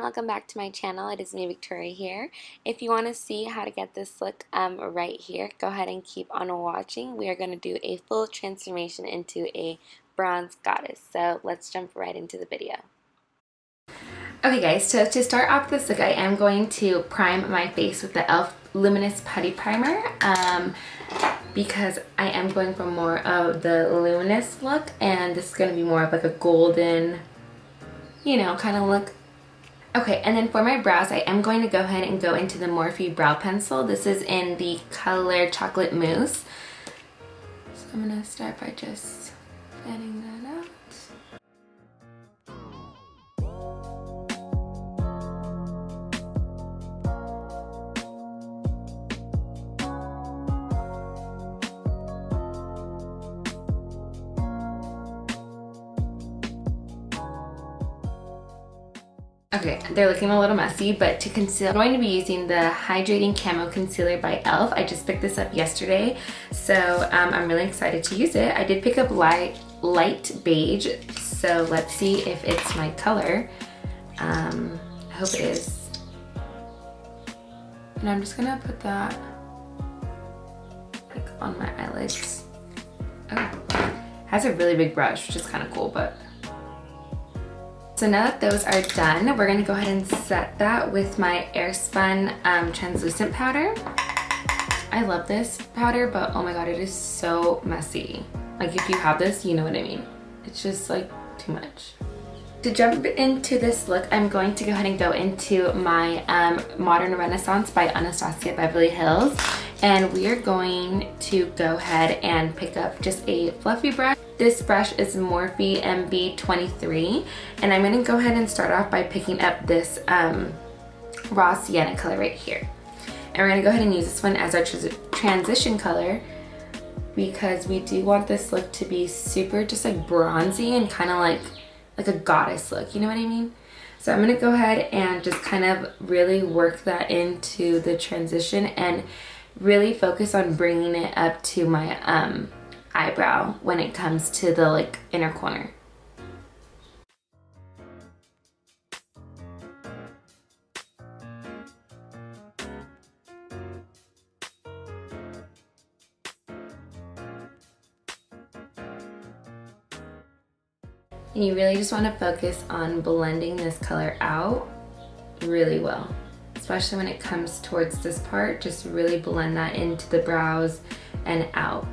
welcome back to my channel. It is me, Victoria, here. If you want to see how to get this look right here, go ahead and keep on watching. We are going to do a full transformation into a bronze goddess. So let's jump right into the video. Okay guys, so to start off this look, I am going to prime my face with the e.l.f. Luminous Putty Primer because I am going for more of the luminous look, and this is going to be more of like a golden, you know, kind of look. Okay, and then for my brows, I am going to go ahead and go into the Morphe Brow Pencil. This is in the color Chocolate Mousse. So I'm going to start by just fanning that out. Okay, they're looking a little messy, but to conceal, I'm going to be using the Hydrating Camo Concealer by e.l.f. I just picked this up yesterday, so I'm really excited to use it. I did pick up light beige, so let's see if it's my color. I hope it is. And I'm just gonna put that like on my eyelids. Oh, it has a really big brush, which is kind of cool, but. So now that those are done, we're gonna go ahead and set that with my Airspun translucent powder. I love this powder, but oh my god, it is so messy. Like if you have this, you know what I mean. It's just like too much. To jump into this look, I'm going to go ahead and go into my Modern Renaissance by Anastasia Beverly Hills. And we are going to go ahead and pick up just a fluffy brush. This brush is Morphe MB23, and I'm gonna go ahead and start off by picking up this raw sienna color right here. And we're gonna go ahead and use this one as our transition color because we do want this look to be super just like bronzy and kind of like a goddess look, you know what I mean? So I'm gonna go ahead and just kind of really work that into the transition and really focus on bringing it up to my eyebrow when it comes to the like inner corner. And you really just want to focus on blending this color out really well, especially when it comes towards this part. Just really blend that into the brows and out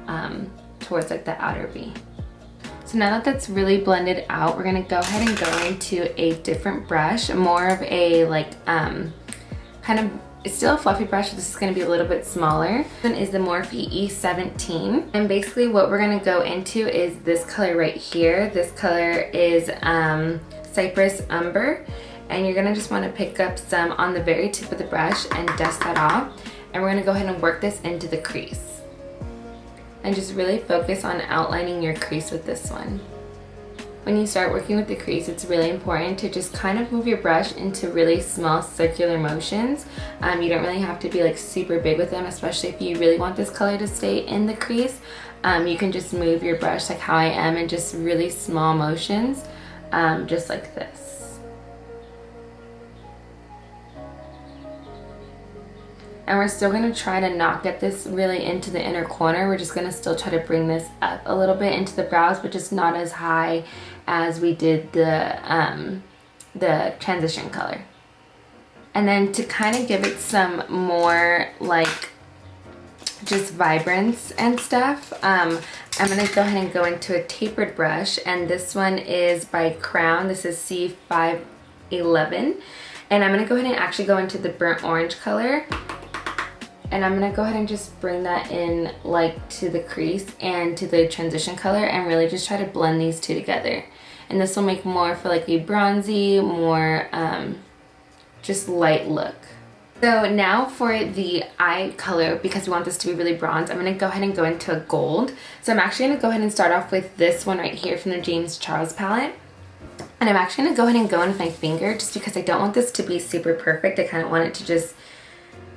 towards like the outer V. So now that that's really blended out, we're gonna go ahead and go into a different brush, more of a like kind of, it's still a fluffy brush, but this is gonna be a little bit smaller. This one is the Morphe E17. And basically what we're gonna go into is this color right here. This color is Cypress Umber. And you're gonna just wanna pick up some on the very tip of the brush and dust that off. And we're gonna go ahead and work this into the crease. And just really focus on outlining your crease with this one. When you start working with the crease, it's really important to just kind of move your brush into really small circular motions. You don't really have to be like super big with them, especially if you really want this color to stay in the crease. You can just move your brush like how I am in just really small motions, just like this. And we're still gonna try to not get this really into the inner corner. We're just gonna still try to bring this up a little bit into the brows, but just not as high as we did the transition color. And then to kind of give it some more like just vibrance and stuff, I'm gonna go ahead and go into a tapered brush, and this one is by Crown. This is C511. And I'm gonna go ahead and actually go into the burnt orange color. And I'm gonna go ahead and just bring that in like to the crease and to the transition color and really just try to blend these two together. And this will make more for like a bronzy, more just light look. So now for the eye color, because we want this to be really bronze, I'm gonna go ahead and go into a gold. So I'm actually gonna go ahead and start off with this one right here from the James Charles palette. And I'm actually gonna go ahead and go in with my finger just because I don't want this to be super perfect. I kind of want it to just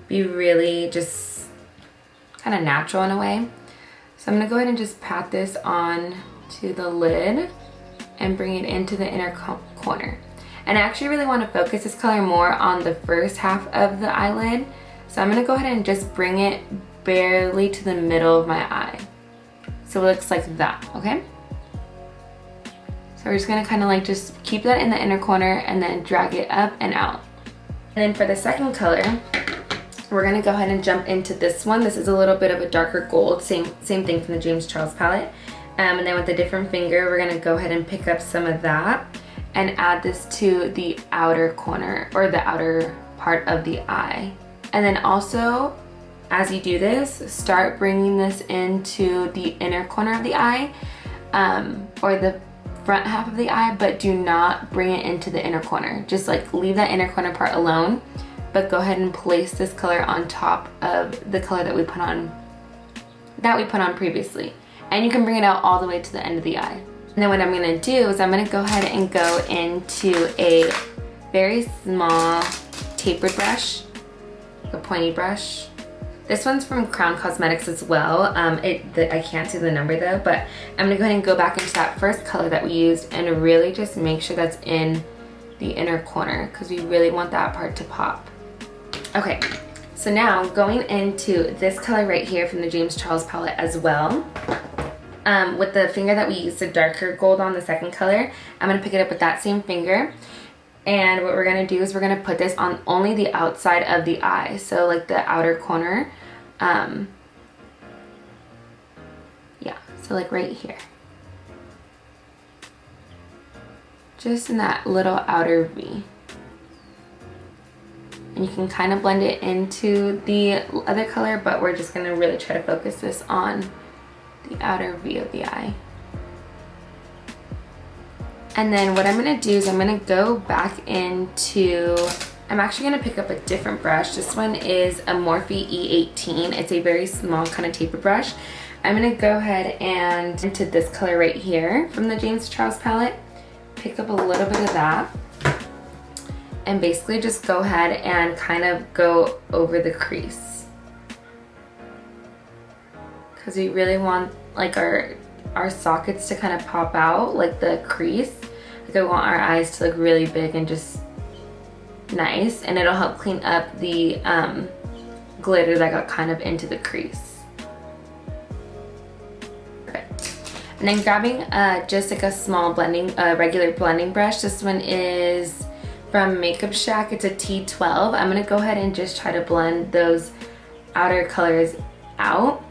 be really just kind of natural in a way. So I'm gonna go ahead and just pat this on to the lid and bring it into the inner corner. And I actually really want to focus this color more on the first half of the eyelid. So I'm going to go ahead and just bring it barely to the middle of my eye. So it looks like that, okay? So we're just going to kind of like just keep that in the inner corner and then drag it up and out. And then for the second color, we're going to go ahead and jump into this one. This is a little bit of a darker gold, same thing from the James Charles palette. And then with a different finger, we're going to go ahead and pick up some of that and add this to the outer corner or the outer part of the eye. And then also, as you do this, start bringing this into the inner corner of the eye, or the front half of the eye, but do not bring it into the inner corner. Just like leave that inner corner part alone, but go ahead and place this color on top of the color that we put on previously. And you can bring it out all the way to the end of the eye. And then what I'm gonna do is I'm gonna go ahead and go into a very small tapered brush, a pointy brush. This one's from Crown Cosmetics as well. I can't see the number though, but I'm gonna go ahead and go back into that first color that we used and really just make sure that's in the inner corner because we really want that part to pop. Okay, so now going into this color right here from the James Charles palette as well. With the finger that we used the darker gold on, the second color, I'm gonna pick it up with that same finger. And what we're gonna do is we're gonna put this on only the outside of the eye. So like the outer corner. Yeah, so like right here. Just in that little outer V. And you can kind of blend it into the other color, but we're just gonna really try to focus this on the outer V of the eye. And then what I'm gonna do is I'm gonna go back into, I'm actually gonna pick up a different brush. This one is a Morphe E18. It's a very small kind of taper brush. I'm gonna go ahead and into this color right here from the James Charles palette, pick up a little bit of that, and basically just go ahead and kind of go over the crease. Because we really want like our sockets to kind of pop out, like the crease. Like I want our eyes to look really big and just nice, and it'll help clean up the glitter that got kind of into the crease. Perfect. And then grabbing just like a small blending, regular blending brush. This one is from Makeup Shack. It's a T12. I'm gonna go ahead and just try to blend those outer colors out.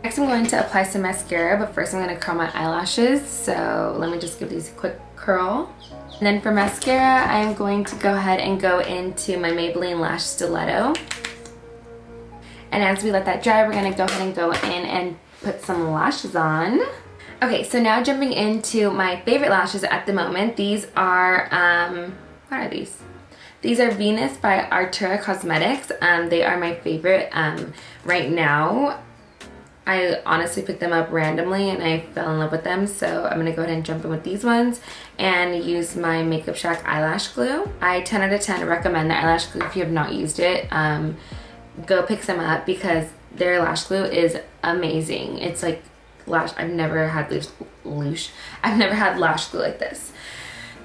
Next I'm going to apply some mascara, but first I'm going to curl my eyelashes. So let me just give these a quick curl. And then for mascara, I'm going to go ahead and go into my Maybelline Lash Stiletto. And as we let that dry, we're going to go ahead and go in and put some lashes on. Okay, so now jumping into my favorite lashes at the moment. These are, what are these? These are Venus by Artura Cosmetics. They are my favorite right now. I honestly picked them up randomly and I fell in love with them, so I'm gonna go ahead and jump in with these ones and use my Makeup Shack eyelash glue. I 10 out of 10 recommend the eyelash glue. If you have not used it, go pick some up because their lash glue is amazing. It's like lash, I've never had lash glue like this.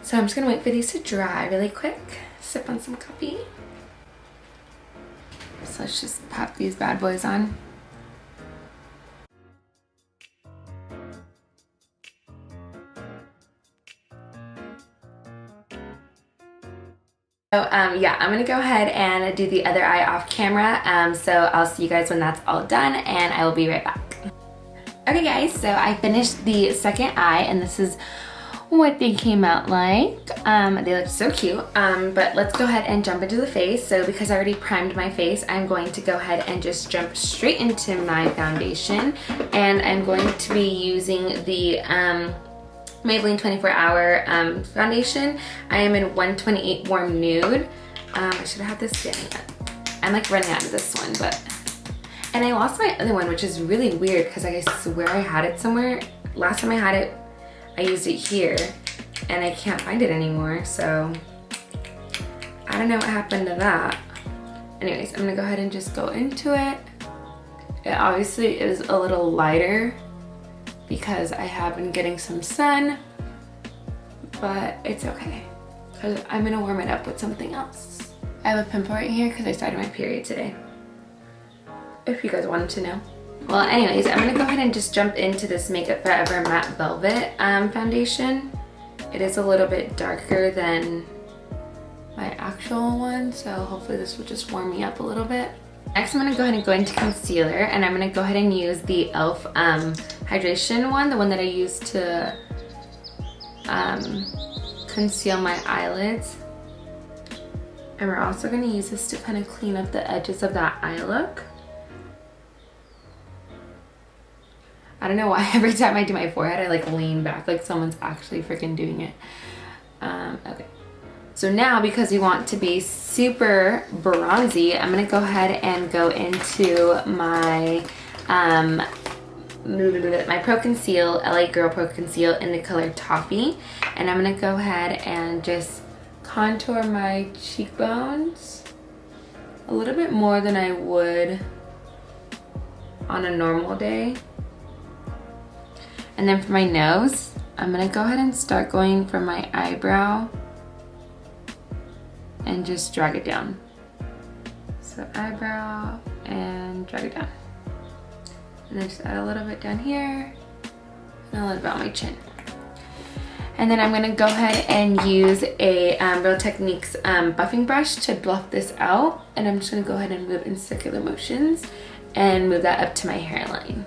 So I'm just gonna wait for these to dry really quick, sip on some coffee. So let's just pop these bad boys on. So yeah, I'm gonna go ahead and do the other eye off camera. So I'll see you guys when that's all done and I will be right back. Okay guys, so I finished the second eye and this is what they came out like. They look so cute, but let's go ahead and jump into the face. So because I already primed my face, I'm going to go ahead and just jump straight into my foundation, and I'm going to be using the Maybelline 24 Hour foundation. I am in 128 Warm Nude. I should have had this in. I'm like running out of this one, but, and I lost my other one, which is really weird because I swear I had it somewhere. Last time I had it, I used it here and I can't find it anymore, so I don't know what happened to that. Anyways, I'm gonna go ahead and just go into it. It obviously is a little lighter because I have been getting some sun, but it's okay. because I'm gonna warm it up with something else. I have a pimple right here because I started my period today, if you guys wanted to know. Well, anyways, I'm gonna go ahead and just jump into this Makeup Forever Matte Velvet foundation. It is a little bit darker than my actual one, so hopefully this will just warm me up a little bit. Next, I'm gonna go ahead and go into concealer, and I'm gonna go ahead and use the e.l.f. hydration one, the one that I use to conceal my eyelids. And we're also gonna use this to kind of clean up the edges of that eye look. I don't know why every time I do my forehead, I like lean back like someone's actually freaking doing it. Okay. So now, because we want to be super bronzy, I'm gonna go ahead and go into my my Pro Conceal, LA Girl Pro Conceal in the color Toffee. And I'm gonna go ahead and just contour my cheekbones a little bit more than I would on a normal day. And then for my nose, I'm gonna go ahead and start going from my eyebrow and just drag it down. So eyebrow and drag it down. And then just add a little bit down here and a little bit on my chin. And then I'm gonna go ahead and use a Real Techniques buffing brush to buff this out. And I'm just gonna go ahead and move in circular motions and move that up to my hairline.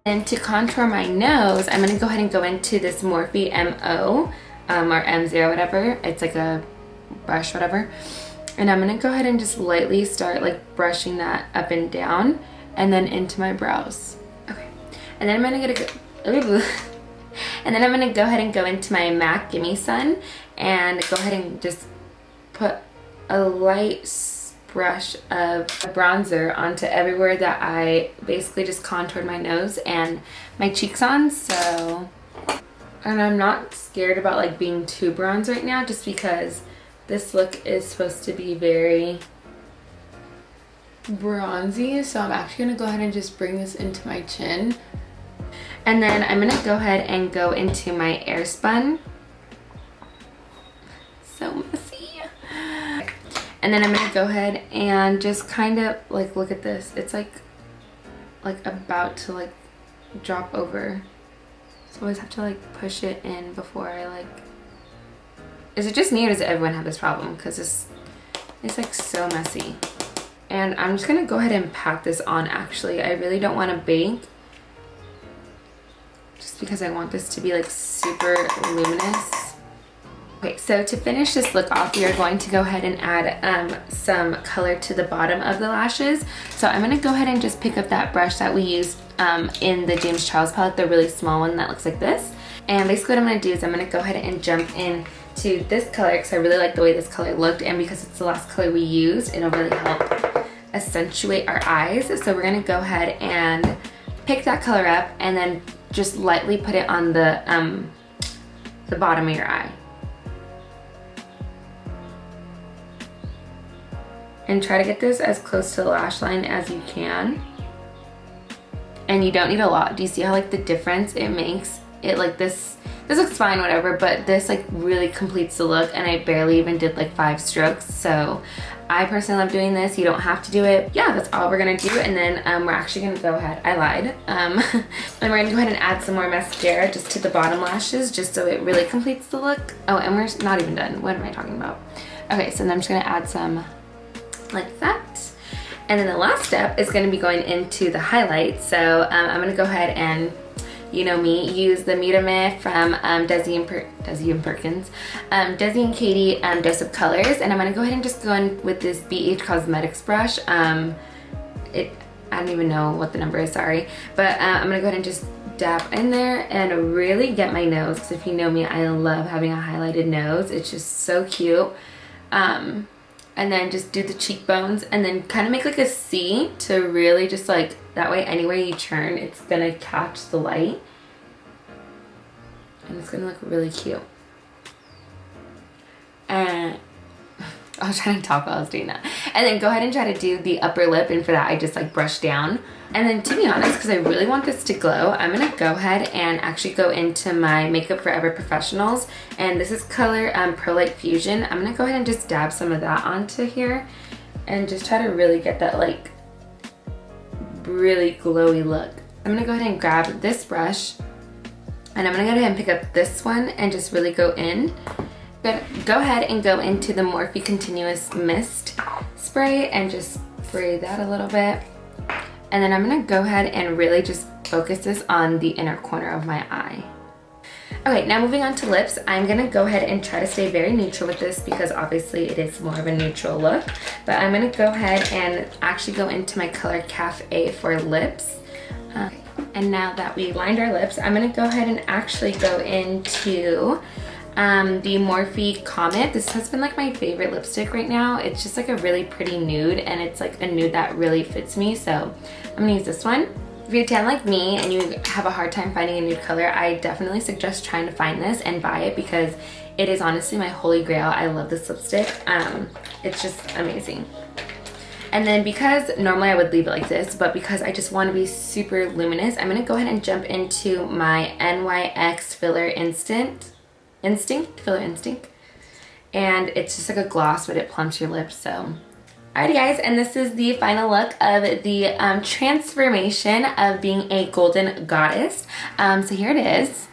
And to contour my nose, I'm gonna go ahead and go into this Morphe MO or M0, whatever. It's like a brush, whatever. And I'm gonna go ahead and just lightly start like brushing that up and down and then into my brows. Okay. And then I'm gonna go, and then I'm gonna go ahead and go into my MAC Gimme Sun and go ahead and just put a light brush of bronzer onto everywhere that I basically just contoured my nose and my cheeks on. So, and I'm not scared about like being too bronze right now, just because this look is supposed to be very bronzy. So I'm actually gonna go ahead and just bring this into my chin. And then I'm gonna go ahead and go into my Airspun. So messy. And then I'm gonna go ahead and just kind of like, look at this. It's like about to like drop over. So I always have to like push it in before I like. Is it just me or does everyone have this problem? Because it's like so messy. And I'm just gonna go ahead and pack this on actually. I really don't want to bake. Just because I want this to be like super luminous. Okay, so to finish this look off, we are going to go ahead and add some color to the bottom of the lashes. So I'm gonna go ahead and just pick up that brush that we used in the James Charles palette, the really small one that looks like this. And basically what I'm gonna do is I'm gonna go ahead and jump in to this color because I really like the way this color looked, and because it's the last color we used, it'll really help accentuate our eyes. So we're gonna go ahead and pick that color up and then just lightly put it on the bottom of your eye. And try to get this as close to the lash line as you can. And you don't need a lot. Do you see how like the difference it makes? It like this looks fine, whatever, but this like really completes the look, and I barely even did like 5 strokes. So I personally love doing this. You don't have to do it. Yeah, that's all we're gonna do. And then we're actually gonna go ahead, I lied. And we're gonna go ahead and add some more mascara just to the bottom lashes, just so it really completes the look. Oh, and we're not even done. What am I talking about? Okay, so then I'm just gonna add some like that. And then the last step is going to be going into the highlights. So I'm going to go ahead and, you know me, use the Meet Me from Desi and Katie Dose of Colors. And I'm going to go ahead and just go in with this BH Cosmetics brush. I don't even know what the number is, sorry. But I'm going to go ahead and just dab in there and really get my nose. Because if you know me, I love having a highlighted nose. It's just so cute. And then just do the cheekbones and then kind of make like a C to really just like, that way anywhere you turn, it's gonna catch the light. And it's gonna look really cute. And I was trying to talk while I was doing that. And then go ahead and try to do the upper lip, and for that I just like brush down. And then to be honest, because I really want this to glow, I'm gonna go ahead and actually go into my Makeup Forever Professionals, and this is color Pro Light Fusion. I'm gonna go ahead and just dab some of that onto here and just try to really get that like really glowy look. I'm gonna go ahead and grab this brush, and I'm gonna go ahead and pick up this one and just really go in. Go ahead and go into the Morphe Continuous Mist spray and just spray that a little bit. And then I'm gonna go ahead and really just focus this on the inner corner of my eye. Okay, now moving on to lips, I'm gonna go ahead and try to stay very neutral with this because obviously it is more of a neutral look. But I'm gonna go ahead and actually go into my color Cafe for lips. And now that we lined our lips, I'm gonna go ahead and actually go into the Morphe Comet. This has been like my favorite lipstick right now. It's just like a really pretty nude, and it's like a nude that really fits me, so I'm gonna use this one. If you're tan like me and you have a hard time finding a nude color, I definitely suggest trying to find this and buy it because it is honestly my holy grail. I love this lipstick. It's just amazing. And then because normally I would leave it like this, but because I just want to be super luminous, I'm gonna go ahead and jump into my NYX Filler Instinct, and it's just like a gloss, but it plumps your lips. So alrighty guys, and this is the final look of the transformation of being a golden goddess. So here it is.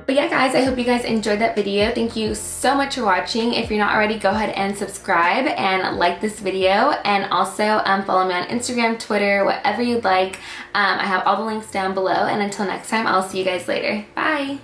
But yeah guys, I hope you guys enjoyed that video. Thank you so much for watching. If you're not already, go ahead and subscribe and like this video, and also follow me on Instagram, Twitter, whatever you'd like. I have all the links down below, and until next time, I'll see you guys later. Bye!